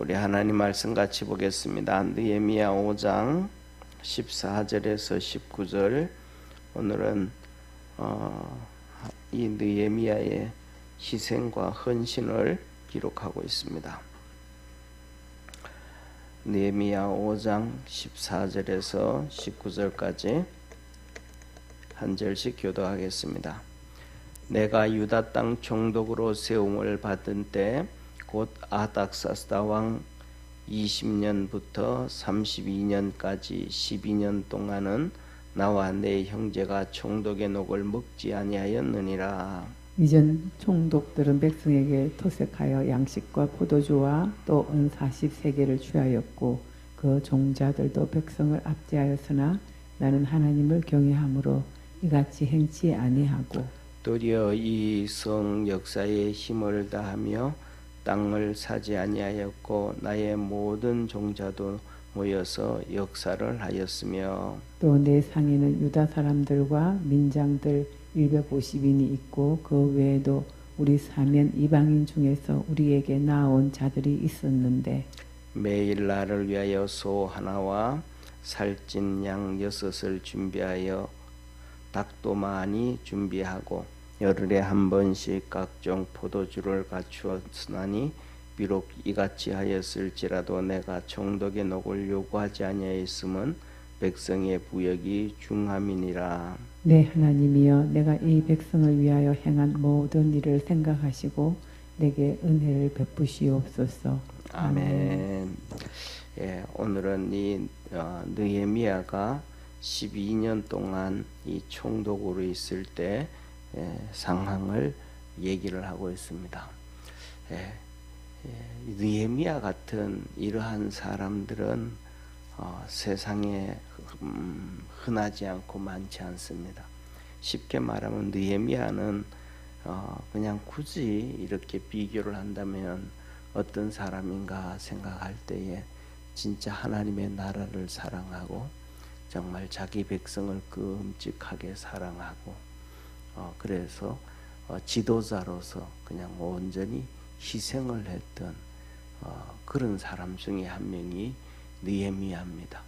우리 하나님 말씀 같이 보겠습니다. 느헤미야 5장 14절에서 19절. 오늘은 이 느헤미야의 희생과 헌신을 기록하고 있습니다. 느헤미야 5장 14절에서 19절까지 한 절씩 교도하겠습니다. 내가 유다 땅 총독으로 세움을 받은 때 곧 아닥사스다 왕 20년부터 32년까지 12년 동안은 나와 내 형제가 총독의 녹을 먹지 아니하였느니라. 이전 총독들은 백성에게 토색하여 양식과 포도주와 또 은 40세계를 취하였고 그 종자들도 백성을 압제하였으나 나는 하나님을 경외함으로 이같이 행치 아니하고 도리어 이 성 역사에 힘을 다하며 땅을 사지 아니하였고 나의 모든 종자도 모여서 역사를 하였으며 또 내 상에는 유다 사람들과 민장들 150인이 있고 그 외에도 우리 사면 이방인 중에서 우리에게 나온 자들이 있었는데 매일 나를 위하여 소 하나와 살찐 양 6을 준비하여 닭도 많이 준비하고 열흘에 한 번씩 각종 포도주를 갖추었으나니 비록 이같이 하였을지라도 내가 총독의 녹을 요구하지 아니하였음은 백성의 부역이 중함이니라. 내 하나님이여 내가 이 백성을 위하여 행한 모든 일을 생각하시고 내게 은혜를 베푸시옵소서. 아멘. 예, 오늘은 이 느헤미야가 12년 동안 이 총독으로 있을 때 상황을 얘기를 하고 있습니다. 느헤미야 같은 이러한 사람들은 세상에 흔하지 않고 많지 않습니다. 쉽게 말하면 느헤미야는 그냥 굳이 이렇게 비교를 한다면 어떤 사람인가 생각할 때에 진짜 하나님의 나라를 사랑하고 정말 자기 백성을 끔찍하게 사랑하고 그래서 지도자로서 그냥 온전히 희생을 했던 그런 사람 중에 한 명이 느헤미야입니다.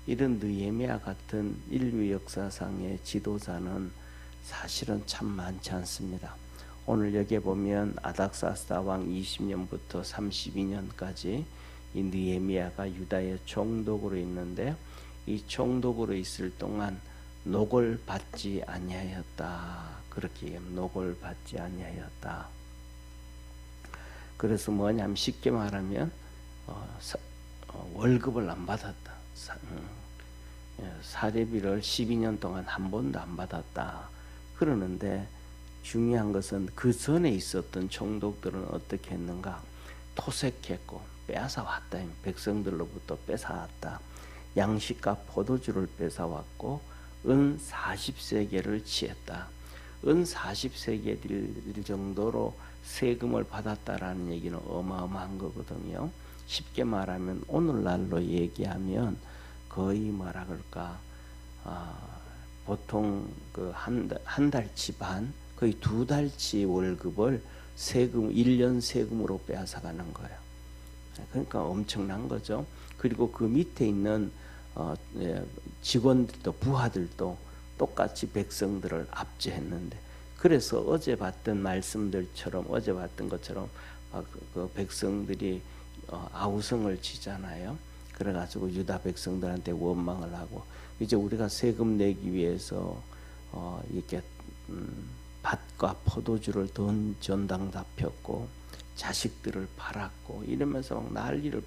이런 느헤미야 같은 인류 역사상의 지도자는 사실은 참 많지 않습니다. 오늘 여기에 보면 아닥사스다 왕 20년부터 32년까지 이 느헤미야가 유다의 총독으로 있는데 이 총독으로 있을 동안 녹을 받지 아니하였다. 그렇게 얘기하면 녹을 받지 아니하였다. 그래서 뭐냐면 쉽게 말하면 월급을 안 받았다. 사례비를 12년 동안 한 번도 안 받았다. 그러는데 중요한 것은 그 전에 있었던 총독들은 어떻게 했는가? 토색했고 뺏어왔다. 백성들로부터 뺏어왔다. 양식과 포도주를 뺏어왔고 은 40세계를 취했다. 은 40세계 정도로 세금을 받았다라는 얘기는 어마어마한 거거든요. 쉽게 말하면 오늘날로 얘기하면 거의 뭐라 그럴까 보통 그 한 달치 반 거의 2달치 월급을 세금 1년 세금으로 빼앗아가는 거예요. 그러니까 엄청난 거죠. 그리고 그 밑에 있는 직원들도 부하들도 똑같이 백성들을 압제했는데 그래서 어제 봤던 말씀들처럼 어제 봤던 것처럼 그 백성들이 아우성을 치잖아요. 그래가지고 유다 백성들한테 원망을 하고 이제 우리가 세금 내기 위해서 이렇게 밭과 포도주를 돈 전당 다 폈고 자식들을 팔았고 이러면서 막 난리를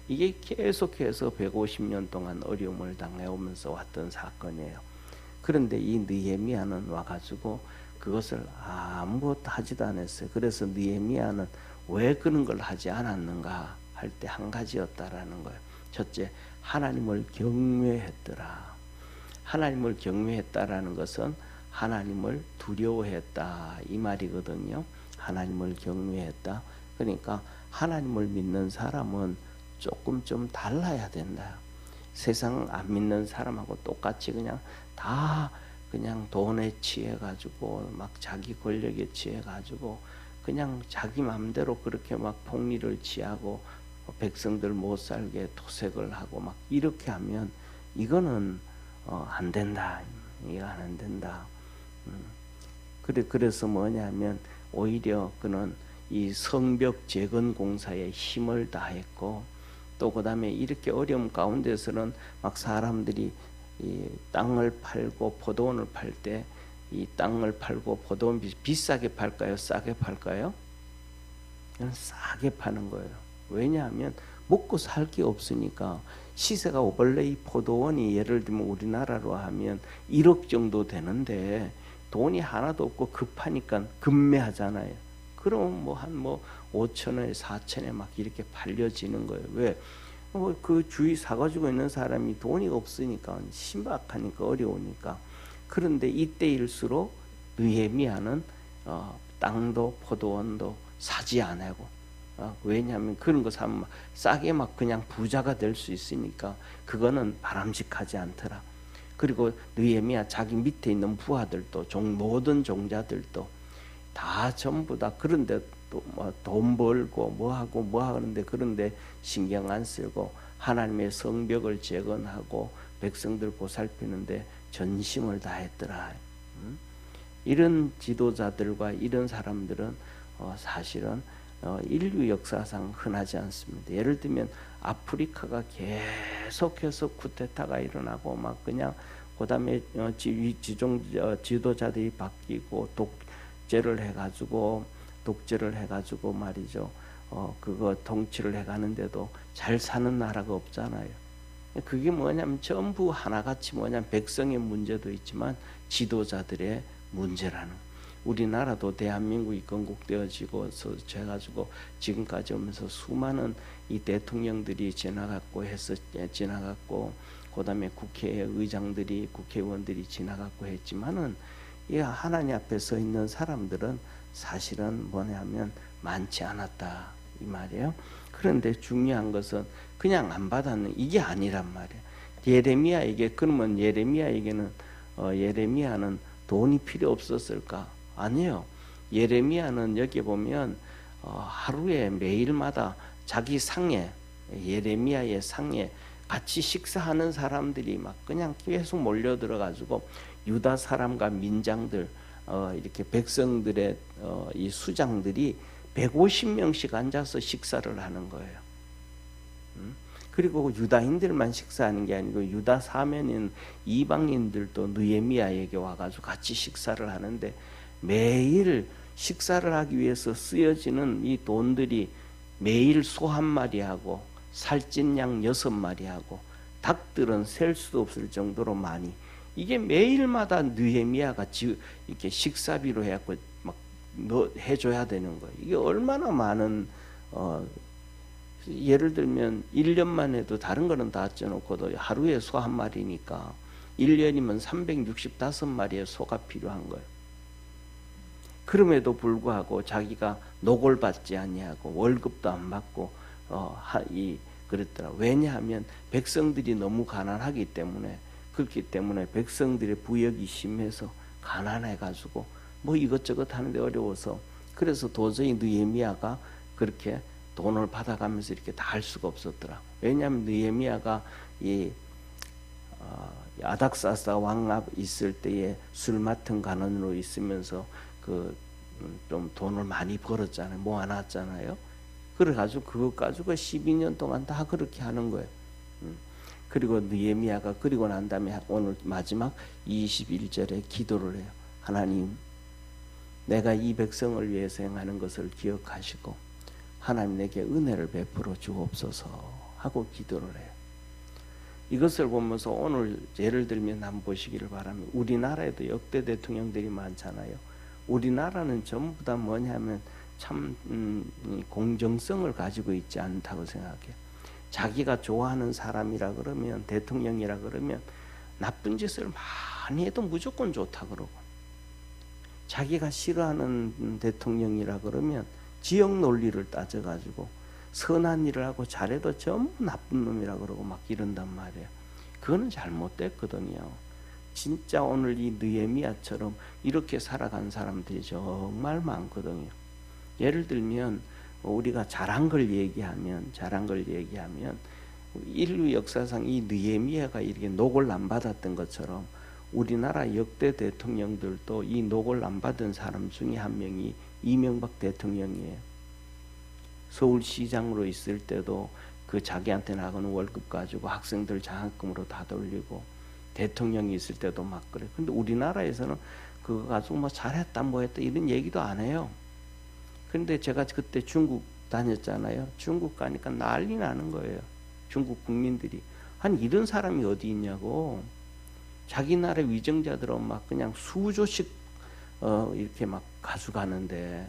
이게 계속해서 150년 동안 어려움을 당해오면서 왔던 사건이에요. 그런데 이 느헤미야는 와가지고 그것을 아무것도 하지도 않았어요. 그래서 느헤미야는 왜 그런 걸 하지 않았는가 할 때 한 가지였다라는 거예요. 첫째, 하나님을 경외했더라. 하나님을 경외했다라는 것은 하나님을 두려워했다 이 말이거든요. 하나님을 경외했다. 그러니까 하나님을 믿는 사람은 조금 좀 달라야 된다. 세상 안 믿는 사람하고 똑같이 그냥 다 그냥 돈에 취해가지고 막 자기 권력에 취해가지고 그냥 자기 마음대로 그렇게 막 폭리를 취하고 백성들 못 살게 도색을 하고 막 이렇게 하면 이거는 안 된다. 이거 안 된다. 그래서 뭐냐면 오히려 그는 이 성벽 재건 공사에 힘을 다했고 또 그다음에 이렇게 어려움 가운데서는 막 사람들이 이 땅을 팔고 포도원을 팔 때 이 땅을 팔고 포도원 비싸게 팔까요? 싸게 팔까요? 그냥 싸게 파는 거예요. 왜냐하면 먹고 살 게 없으니까. 시세가 원래 이 포도원이 예를 들면 우리나라로 하면 1억 정도 되는데 돈이 하나도 없고 급하니까 급매하잖아요. 그럼 한 5천원에 4천에 막 이렇게 팔려지는 거예요. 왜? 그 주위 사가지고 있는 사람이 돈이 없으니까 신박하니까 어려우니까. 그런데 이때일수록 느헤미야는 땅도 포도원도 사지 않고 왜냐하면 그런 거 사면 싸게 막 그냥 부자가 될 수 있으니까 그거는 바람직하지 않더라. 그리고 느헤미야 자기 밑에 있는 부하들도 모든 종자들도 다 전부 다 그런데 또 돈 벌고 뭐 하는데 그런데 신경 안 쓰고 하나님의 성벽을 재건하고 백성들 보살피는데 전심을 다했더라. 이런 지도자들과 이런 사람들은 사실은 인류 역사상 흔하지 않습니다. 예를 들면 아프리카가 계속해서 쿠데타가 일어나고 막 그냥 그다음에 지도자들이 바뀌고 독재를 해가지고 말이죠. 그거 통치를 해가는데도 잘 사는 나라가 없잖아요. 그게 뭐냐면 전부 하나같이 뭐냐면 백성의 문제도 있지만 지도자들의 문제라는. 우리나라도 대한민국이 건국되어지고 해가지고 지금까지 오면서 수많은 이 대통령들이 지나갔고 그다음에 국회의장들이 국회의원들이 지나갔고 했지만은 이 하나님 앞에 서 있는 사람들은 사실은 뭐냐면 많지 않았다 이 말이에요. 그런데 중요한 것은 그냥 안 받았는 이게 아니란 말이에요. 예레미야에게 그러면 예레미야는 돈이 필요 없었을까? 아니요. 예레미야는 여기 보면 하루에 매일마다 자기 상에 예레미야의 상에 같이 식사하는 사람들이 막 그냥 계속 몰려들어 가지고 유다 사람과 민장들 이렇게 백성들의 이 수장들이 150명씩 앉아서 식사를 하는 거예요. 그리고 유다인들만 식사하는 게 아니고 유다 사면인 이방인들도 느헤미야에게 와가지고 같이 식사를 하는데 매일 식사를 하기 위해서 쓰여지는 이 돈들이 매일 소 한 마리하고 살찐 양 6마리하고 닭들은 셀 수도 없을 정도로 많이 이게 매일마다 느헤미야가 이렇게 식사비로 해갖고 막 해줘야 되는 거예요. 이게 얼마나 많은 예를 들면 1년만 해도 다른 거는 다 쪄놓고도 하루에 소 한 마리니까 1년이면 365마리의 소가 필요한 거예요. 그럼에도 불구하고 자기가 노골 받지 아니하고 월급도 안 받고 그랬더라. 왜냐하면 백성들이 너무 가난하기 때문에 그렇기 때문에 백성들의 부역이 심해서 가난해가지고 뭐 이것저것 하는데 어려워서 그래서 도저히 느헤미야가 그렇게 돈을 받아가면서 이렇게 다 할 수가 없었더라. 왜냐하면 느헤미야가 이 아닥사스다 왕 앞 있을 때에 술 맡은 간원으로 있으면서 좀 돈을 많이 벌었잖아요. 모아놨잖아요. 그래가지고 그것 가지고 12년 동안 다 그렇게 하는 거예요. 그리고 느헤미야가 그리고 난 다음에 오늘 마지막 21절에 기도를 해요. 하나님, 내가 이 백성을 위해서 행하는 것을 기억하시고 하나님 내게 은혜를 베풀어 주옵소서 하고 기도를 해요. 이것을 보면서 오늘 예를 들면 한번 보시기를 바랍니다. 우리나라에도 역대 대통령들이 많잖아요. 우리나라는 전부 다 뭐냐면 참 공정성을 가지고 있지 않다고 생각해요. 자기가 좋아하는 사람이라 그러면 대통령이라 그러면 나쁜 짓을 많이 해도 무조건 좋다 그러고 자기가 싫어하는 대통령이라 그러면 지역 논리를 따져가지고 선한 일을 하고 잘해도 전부 나쁜 놈이라 그러고 막 이런단 말이에요. 그거는 잘못됐거든요. 진짜 오늘 이 느헤미야처럼 이렇게 살아간 사람들이 정말 많거든요. 예를 들면 우리가 잘한 걸 얘기하면 인류 역사상 이 느헤미야가 이렇게 녹을 안 받았던 것처럼 우리나라 역대 대통령들도 이 녹을 안 받은 사람 중에 한 명이 이명박 대통령이에요. 서울시장으로 있을 때도 그 자기한테 나가는 월급 가지고 학생들 장학금으로 다 돌리고, 대통령이 있을 때도 막 그래. 근데 우리나라에서는 그거 가지고 뭐 잘했다 뭐 했다 이런 얘기도 안 해요. 근데 제가 그때 중국 다녔잖아요. 중국 가니까 난리 나는 거예요. 중국 국민들이. 한 이런 사람이 어디 있냐고. 자기 나라 위정자들은 막 그냥 수조씩 이렇게 막 가져가는데,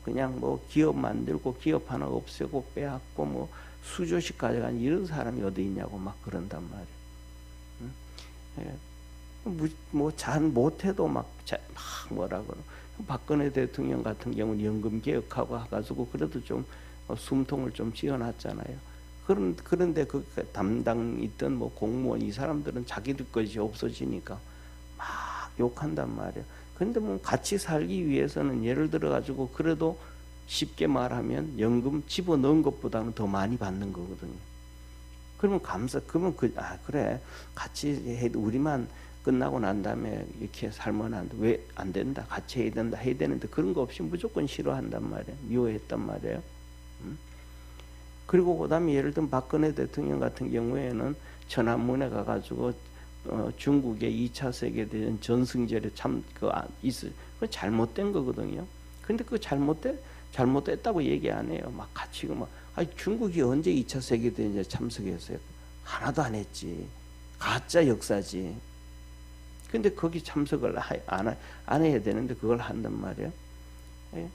그냥 뭐 기업 만들고 기업 하나 없애고 빼앗고 뭐 수조씩 가져간 이런 사람이 어디 있냐고 막 그런단 말이에요. 뭐 잘 못해도 막 뭐라 그러. 박근혜 대통령 같은 경우는 연금 개혁하고 해가지고 그래도 좀 숨통을 좀 쥐어놨잖아요. 그런데 그 담당 있던 뭐 공무원 이 사람들은 자기들 것이 없어지니까 막 욕한단 말이에요. 근데 뭐 같이 살기 위해서는 예를 들어 가지고 그래도 쉽게 말하면 연금 집어넣은 것보다는 더 많이 받는 거거든요. 그러면 그러면 그래 같이 해, 우리만 끝나고 난 다음에 이렇게 살면 안 돼. 왜 안 된다? 같이 해야 되는데 그런 거 없이 무조건 싫어한단 말이에요. 미워했단 말이에요. 그리고 그다음에 예를 들면 박근혜 대통령 같은 경우에는 천안문에 가가지고 중국의 2차 세계대전 전승절에 그거 잘못된 거거든요. 근데 그 잘못됐다고 얘기 안 해요. 막 같이 중국이 언제 2차 세계대전에 참석했어요? 하나도 안 했지. 가짜 역사지. 근데 거기 참석을 안 해야 되는데 그걸 한단 말이에요. 예?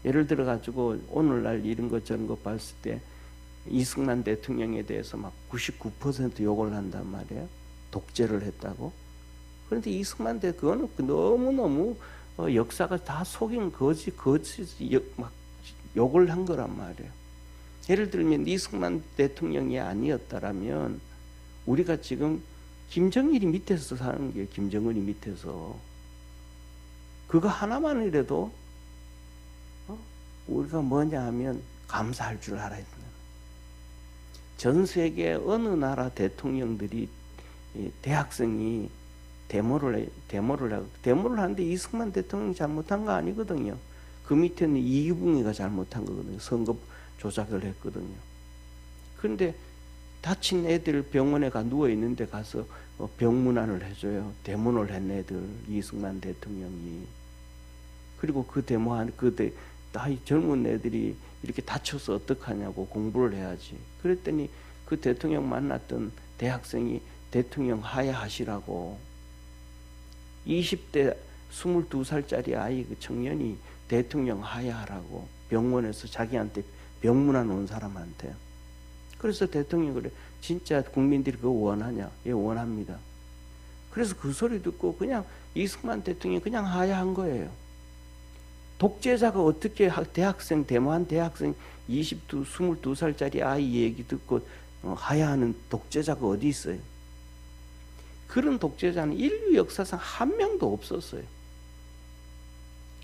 예를 들어 가지고 오늘날 이런 거 저런 거 봤을 때 이승만 대통령에 대해서 막 99% 욕을 한단 말이에요. 독재를 했다고. 그런데 이승만 그거는 너무너무 역사가 다 속인 거짓 막 욕을 한 거란 말이에요. 예를 들면 이승만 대통령이 아니었다라면 우리가 지금 김정일이 밑에서 사는 게 김정은이 밑에서 그거 하나만이라도 우리가 뭐냐 하면 감사할 줄 알아야 된다. 전 세계 어느 나라 대통령들이 대학생이 데모를 하는데 이승만 대통령이 잘못한 거 아니거든요. 그 밑에는 이기붕이가 잘못한 거거든요. 선거 조작을 했거든요. 그런데 다친 애들 병원에 누워 있는데 가서 병문안을 해줘요. 데모를 했네 애들 이승만 대통령이. 그리고 그 데모한 나이 젊은 애들이 이렇게 다쳐서 어떡하냐고 공부를 해야지. 그랬더니 그 대통령 만났던 대학생이 대통령 하야하시라고 20대 22살짜리 아이 그 청년이 대통령 하야하라고 병원에서 자기한테 병문안 온 사람한테. 그래서 대통령이 그래. 진짜 국민들이 그거 원하냐? 예, 원합니다. 그래서 그 소리 듣고 그냥 이승만 대통령이 그냥 하야한 거예요. 독재자가 어떻게 데모한 대학생 22살짜리 아이 얘기 듣고 하야하는 독재자가 어디 있어요? 그런 독재자는 인류 역사상 한 명도 없었어요.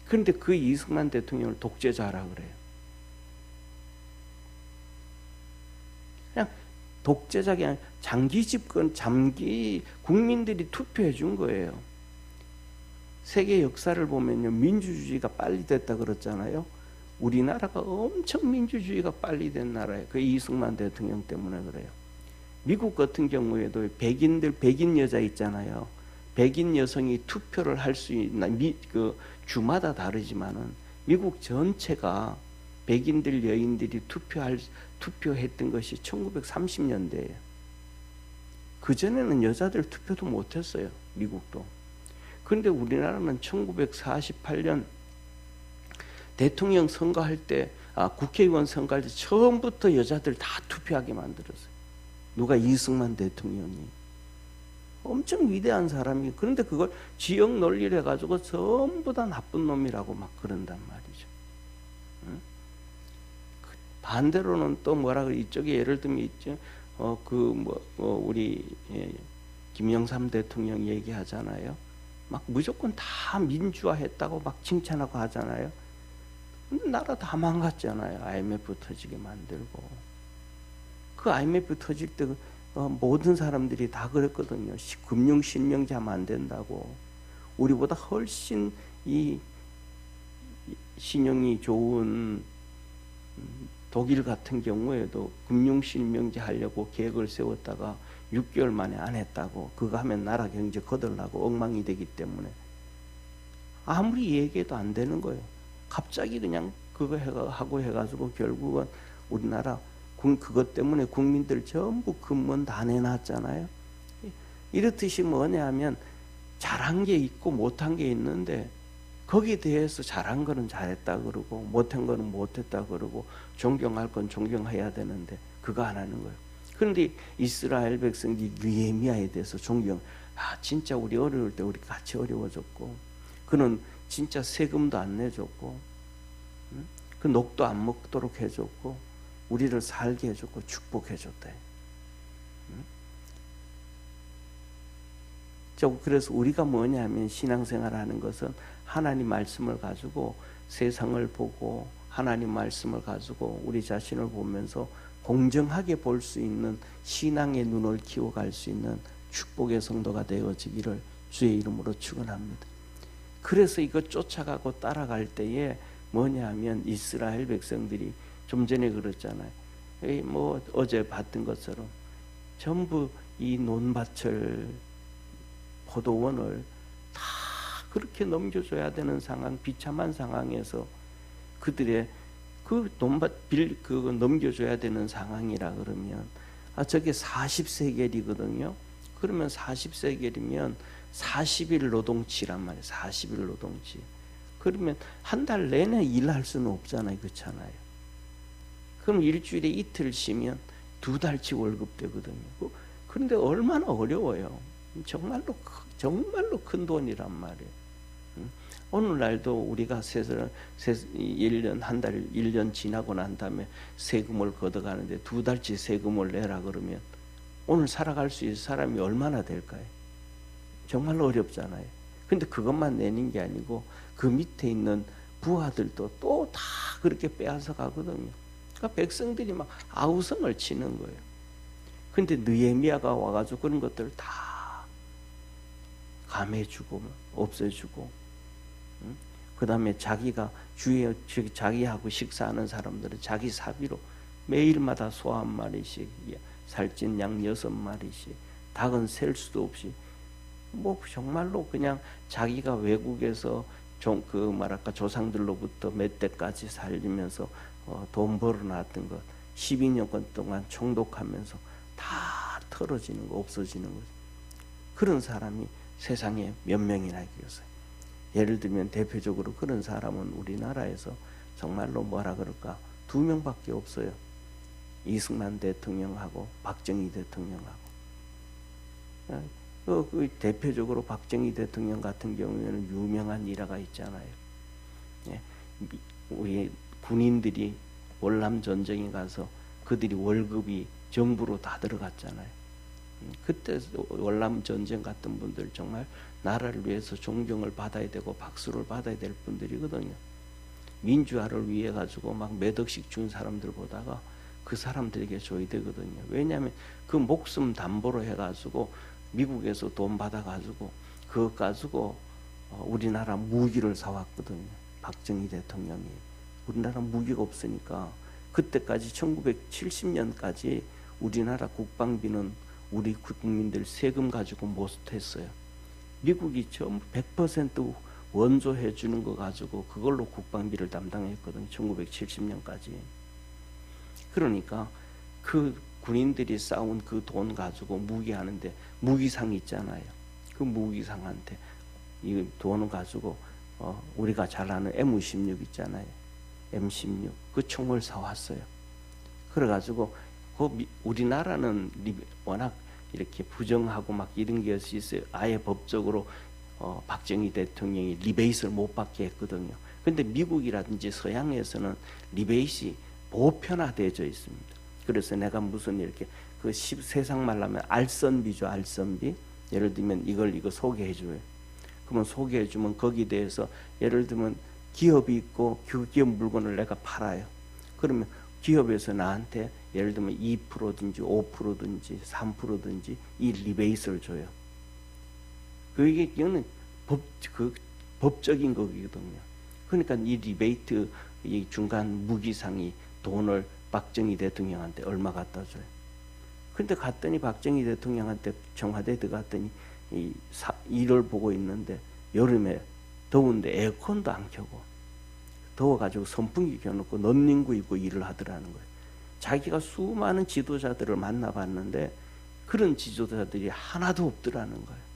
그런데 그 이승만 대통령을 독재자라 그래요. 그냥 독재자가 아니라 장기 집권, 국민들이 투표해 준 거예요. 세계 역사를 보면요, 민주주의가 빨리 됐다 그랬잖아요. 우리나라가 엄청 민주주의가 빨리 된 나라예요. 그 이승만 대통령 때문에 그래요. 미국 같은 경우에도 백인 여자 있잖아요. 백인 여성이 투표를 할 수 있는 주마다 다르지만은 미국 전체가 백인들 여인들이 투표했던 것이 1930년대예요. 그 전에는 여자들 투표도 못했어요. 미국도. 그런데 우리나라는 1948년 대통령 선거할 때, 국회의원 선거할 때 처음부터 여자들 다 투표하게 만들었어요. 누가? 이승만 대통령이. 엄청 위대한 사람이. 그런데 그걸 지역 논리를 해가지고 전부 다 나쁜 놈이라고 막 그런단 말이죠. 응? 반대로는 또 뭐라 그래, 이쪽에 예를 들면 있죠. 우리 김영삼 대통령 얘기하잖아요. 막 무조건 다 민주화했다고 막 칭찬하고 하잖아요. 근데 나라 다 망갔잖아요. IMF 터지게 만들고. 그 IMF 터질 때 모든 사람들이 다 그랬거든요. 금융 실명제 하면 안 된다고. 우리보다 훨씬 이 신용이 좋은 독일 같은 경우에도 금융 실명제 하려고 계획을 세웠다가 6개월 만에 안 했다고. 그거 하면 나라 경제 거덜나고 엉망이 되기 때문에 아무리 얘기해도 안 되는 거예요. 갑자기 그냥 그거 하고 해가지고 결국은 우리나라 그것 때문에 국민들 전부 근무원 다 내놨잖아요. 이렇듯이 뭐냐 하면 잘한 게 있고 못한 게 있는데 거기에 대해서 잘한 거는 잘했다 그러고 못한 거는 못했다 그러고 존경할 건 존경해야 되는데 그거 안 하는 거예요. 그런데 이스라엘 백성이 느헤미야에 대해서 진짜 우리 어려울 때 우리 같이 어려워졌고 그는 진짜 세금도 안 내줬고 그 녹도 안 먹도록 해줬고 우리를 살게 해줬고 축복해줬대. 그래서 우리가 뭐냐면 신앙생활하는 것은 하나님 말씀을 가지고 세상을 보고 하나님 말씀을 가지고 우리 자신을 보면서 공정하게 볼 수 있는 신앙의 눈을 키워갈 수 있는 축복의 성도가 되어지기를 주의 이름으로 축원합니다. 그래서 이거 쫓아가고 따라갈 때에 뭐냐면 이스라엘 백성들이 좀 전에 그랬잖아요. 뭐 어제 봤던 것처럼 전부 이 논밭을 포도원을 다 그렇게 넘겨줘야 되는 상황, 비참한 상황에서 그들의 그 논밭 그거 넘겨줘야 되는 상황이라 그러면 저게 40세겔이거든요. 그러면 40세겔이면 40일 노동치란 말이에요. 40일 노동치. 그러면 한 달 내내 일할 수는 없잖아요. 그렇잖아요. 그럼 일주일에 이틀 쉬면 2달치 월급 되거든요. 그런데 얼마나 어려워요. 정말로 큰 돈이란 말이에요. 오늘날도 우리가 1년, 한 달, 1년 지나고 난 다음에 세금을 걷어가는데 2달치 세금을 내라 그러면 오늘 살아갈 수 있는 사람이 얼마나 될까요? 정말로 어렵잖아요. 근데 그것만 내는 게 아니고 그 밑에 있는 부하들도 또 다 그렇게 빼앗아 가거든요. 그러니까 백성들이 막 아우성을 치는 거예요. 근데 느헤미야가 와가지고 그런 것들을 다 감해주고 없애주고, 그 다음에 자기가 자기하고 식사하는 사람들은 자기 사비로 매일마다 소 1마리씩, 살찐 양 6마리씩, 닭은 셀 수도 없이 뭐 정말로 그냥 자기가 외국에서 조상들로부터 몇 대까지 살리면서 돈 벌어놨던 것 12년간 동안 총독하면서 다 털어지는 거, 없어지는 거죠. 그런 사람이 세상에 몇 명이나 있겠어요. 예를 들면 대표적으로 그런 사람은 우리나라에서 정말로 뭐라 그럴까 2명밖에 없어요. 이승만 대통령하고 박정희 대통령하고. 그 대표적으로 박정희 대통령 같은 경우에는 유명한 일화가 있잖아요. 우리 군인들이 월남 전쟁에 가서 그들이 월급이 정부로 다 들어갔잖아요. 그때 월남 전쟁 같은 분들 정말 나라를 위해서 존경을 받아야 되고 박수를 받아야 될 분들이거든요. 민주화를 위해 가지고 막 몇 억씩 준 사람들 보다가 그 사람들에게 줘야 되거든요. 왜냐하면 그 목숨 담보로 해가지고 미국에서 돈 받아가지고 그것 가지고 우리나라 무기를 사왔거든요. 박정희 대통령이. 우리나라 무기가 없으니까 그때까지 1970년까지 우리나라 국방비는 우리 국민들 세금 가지고 못했어요. 미국이 전부 100% 원조해 주는 거 가지고 그걸로 국방비를 담당했거든요. 1970년까지. 그러니까 그 군인들이 쌓은 그 돈 가지고 무기하는데 무기상 있잖아요. 그 무기상한테 이 돈을 가지고 우리가 잘 아는 M16 있잖아요. M16 그 총을 사왔어요. 그래가지고 우리나라는 워낙 이렇게 부정하고 막 이런 게 있어요. 아예 법적으로 박정희 대통령이 리베이트를 못 받게 했거든요. 근데 미국이라든지 서양에서는 리베이트이 보편화되어 있습니다. 그래서 내가 무슨 이렇게 세상 말로 하면 알선비죠. 알선비. 예를 들면 이거 소개해줘요. 그러면 소개해주면 거기에 대해서 예를 들면 기업이 있고 그 기업 물건을 내가 팔아요. 그러면 기업에서 나한테 예를 들면 2%든지 5%든지 3%든지 이 리베이트를 줘요. 그게 법적인 거거든요. 그러니까 이 리베이트, 이 중간 무기상이 돈을 박정희 대통령한테 얼마 갖다 줘요. 근데 갔더니 박정희 대통령한테 청와대 들어갔더니 일을 보고 있는데 여름에 더운데 에어컨도 안 켜고 더워가지고 선풍기 켜놓고 넌닝구 입고 일을 하더라는 거예요. 자기가 수많은 지도자들을 만나봤는데 그런 지도자들이 하나도 없더라는 거예요.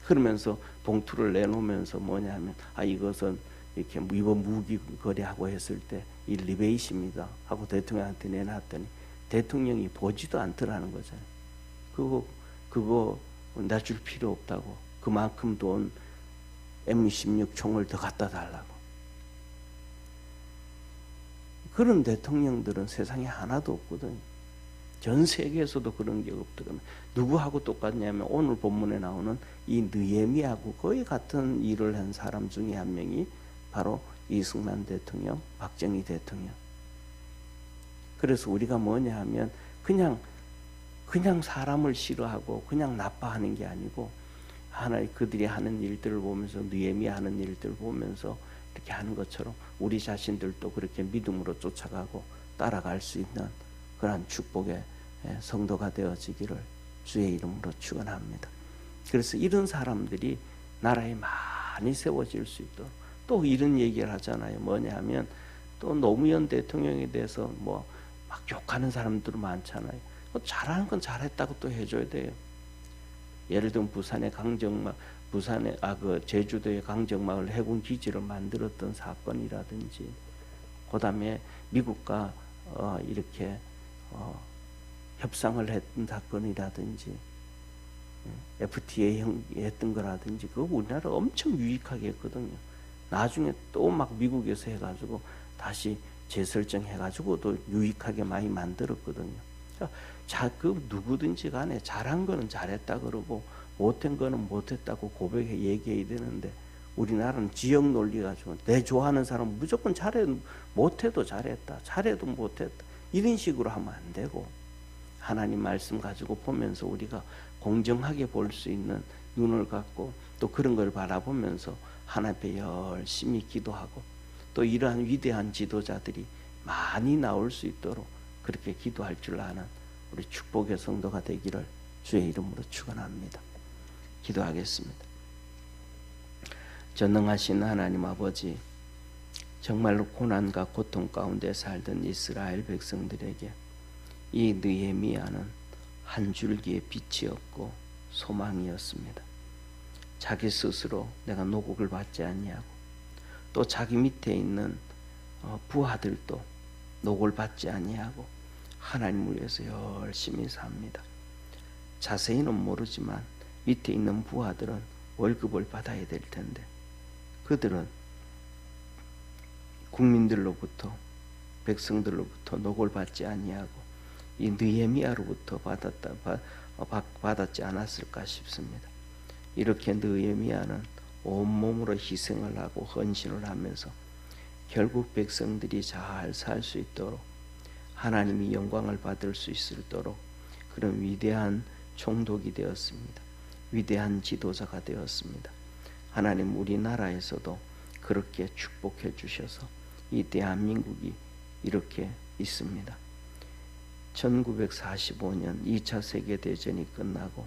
그러면서 봉투를 내놓으면서 뭐냐면 이것은 이렇게 이번 무기 거래하고 했을 때 이 리베이트입니다 하고 대통령한테 내놨더니 대통령이 보지도 않더라는 거잖아요. 그거 내줄 필요 없다고, 그만큼 돈 M16 총을 더 갖다 달라고. 그런 대통령들은 세상에 하나도 없거든요. 전 세계에서도 그런 게 없더라면 누구하고 똑같냐면 오늘 본문에 나오는 이 느헤미야하고 거의 같은 일을 한 사람 중에 한 명이 바로 이승만 대통령, 박정희 대통령. 그래서 우리가 뭐냐 하면 그냥 사람을 싫어하고 그냥 나빠하는 게 아니고 하나의 그들이 하는 일들을 보면서, 느헤미야 하는 일들을 보면서 이렇게 하는 것처럼 우리 자신들도 그렇게 믿음으로 쫓아가고 따라갈 수 있는 그러한 축복의 성도가 되어지기를 주의 이름으로 축원합니다. 그래서 이런 사람들이 나라에 많이 세워질 수 있도록, 또 이런 얘기를 하잖아요. 뭐냐 하면 또 노무현 대통령에 대해서 뭐 막 욕하는 사람들 많잖아요. 잘하는 건 잘했다고 또 해줘야 돼요. 예를 들면 제주도의 강정마을 해군 기지를 만들었던 사건이라든지, 그다음에 미국과 이렇게 협상을 했던 사건이라든지, FTA 했던 거라든지, 그거 우리나라 엄청 유익하게 했거든요. 나중에 또 막 미국에서 해가지고 다시 재설정 해가지고 또 유익하게 많이 만들었거든요. 그 누구든지 간에 잘한 거는 잘했다 그러고 못한 거는 못했다고 고백해 얘기해야 되는데, 우리나라는 지역 논리 가지고 내 좋아하는 사람은 무조건 잘해, 못해도 잘했다, 잘해도 못했다, 이런 식으로 하면 안 되고, 하나님 말씀 가지고 보면서 우리가 공정하게 볼 수 있는 눈을 갖고 또 그런 걸 바라보면서 하나님 앞에 열심히 기도하고, 또 이러한 위대한 지도자들이 많이 나올 수 있도록 그렇게 기도할 줄 아는 우리 축복의 성도가 되기를 주의 이름으로 축원합니다. 기도하겠습니다. 전능하신 하나님 아버지, 정말로 고난과 고통 가운데 살던 이스라엘 백성들에게 이 느헤미야는 한 줄기의 빛이었고 소망이었습니다. 자기 스스로 내가 노곡을 받지 아니하고 또 자기 밑에 있는 부하들도 노고를 받지 아니하고 하나님을 위해서 열심히 삽니다. 자세히는 모르지만 밑에 있는 부하들은 월급을 받아야 될 텐데 그들은 국민들로부터, 백성들로부터 노고를 받지 아니하고 이 느헤미야로부터 받았지 않았을까 싶습니다. 이렇게 느헤미야는 온몸으로 희생을 하고 헌신을 하면서 결국 백성들이 잘 살 수 있도록, 하나님이 영광을 받을 수 있도록 그런 위대한 총독이 되었습니다. 위대한 지도자가 되었습니다. 하나님, 우리나라에서도 그렇게 축복해 주셔서 이 대한민국이 이렇게 있습니다. 1945년 2차 세계대전이 끝나고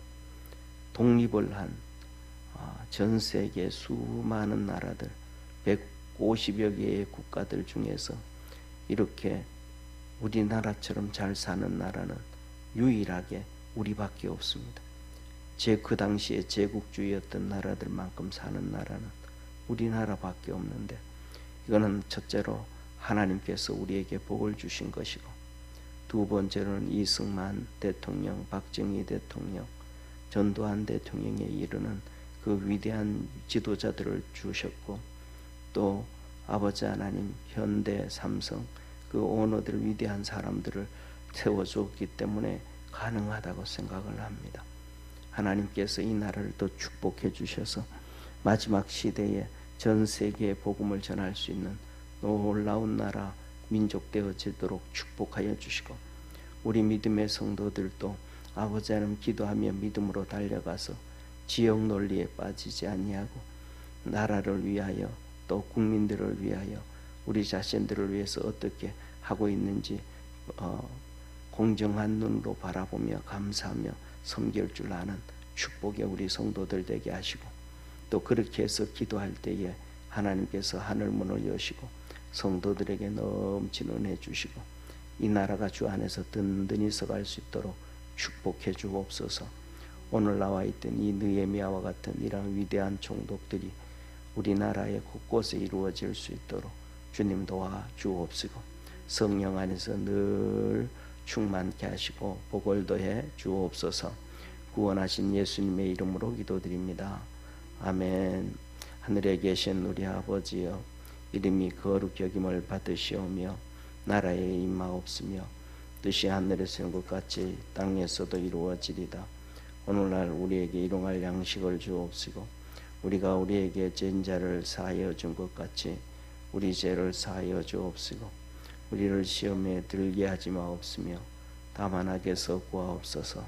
독립을 한 전 세계 수많은 나라들, 150여 개의 국가들 중에서 이렇게 우리나라처럼 잘 사는 나라는 유일하게 우리밖에 없습니다. 그 당시에 제국주의였던 나라들만큼 사는 나라는 우리나라밖에 없는데, 이거는 첫째로 하나님께서 우리에게 복을 주신 것이고, 두 번째로는 이승만 대통령, 박정희 대통령, 전두환 대통령에 이르는 그 위대한 지도자들을 주셨고, 또 아버지 하나님, 현대, 삼성, 그 오너들, 위대한 사람들을 세워주었기 때문에 가능하다고 생각을 합니다. 하나님께서 이 나라를 또 축복해 주셔서 마지막 시대에 전 세계에 복음을 전할 수 있는 놀라운 나라 민족 되어지도록 축복하여 주시고 우리 믿음의 성도들도 아버지 하나님 기도하며 믿음으로 달려가서 지역 논리에 빠지지 아니하고 나라를 위하여 또 국민들을 위하여 우리 자신들을 위해서 어떻게 하고 있는지 공정한 눈으로 바라보며 감사하며 섬길 줄 아는 축복의 우리 성도들 되게 하시고 또 그렇게 해서 기도할 때에 하나님께서 하늘문을 여시고 성도들에게 넘치는 은혜 주시고 이 나라가 주 안에서 든든히 서갈 수 있도록 축복해 주옵소서. 오늘 나와 있던 이 느헤미야와 같은 이런 위대한 총독들이 우리나라의 곳곳에 이루어질 수 있도록 주님 도와 주옵시고 성령 안에서 늘 충만케 하시고 복을 더해 주옵소서. 구원하신 예수님의 이름으로 기도드립니다. 아멘. 하늘에 계신 우리 아버지여, 이름이 거룩히 여김을 받으시오며 나라에 임하옵시며 뜻이 하늘에서 이룬 것 같이 땅에서도 이루어지리다. 오늘날 우리에게 일용할 양식을 주옵시고 우리가 우리에게 죄인 자를 사하여 준 것 같이 우리 죄를 사하여 주옵시고 우리를 시험에 들게 하지 마옵시며 다만 악에서 구하옵소서.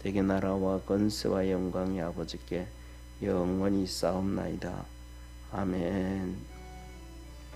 대개 나라와 권세와 영광이 아버지께 영원히 싸움나이다. 아멘.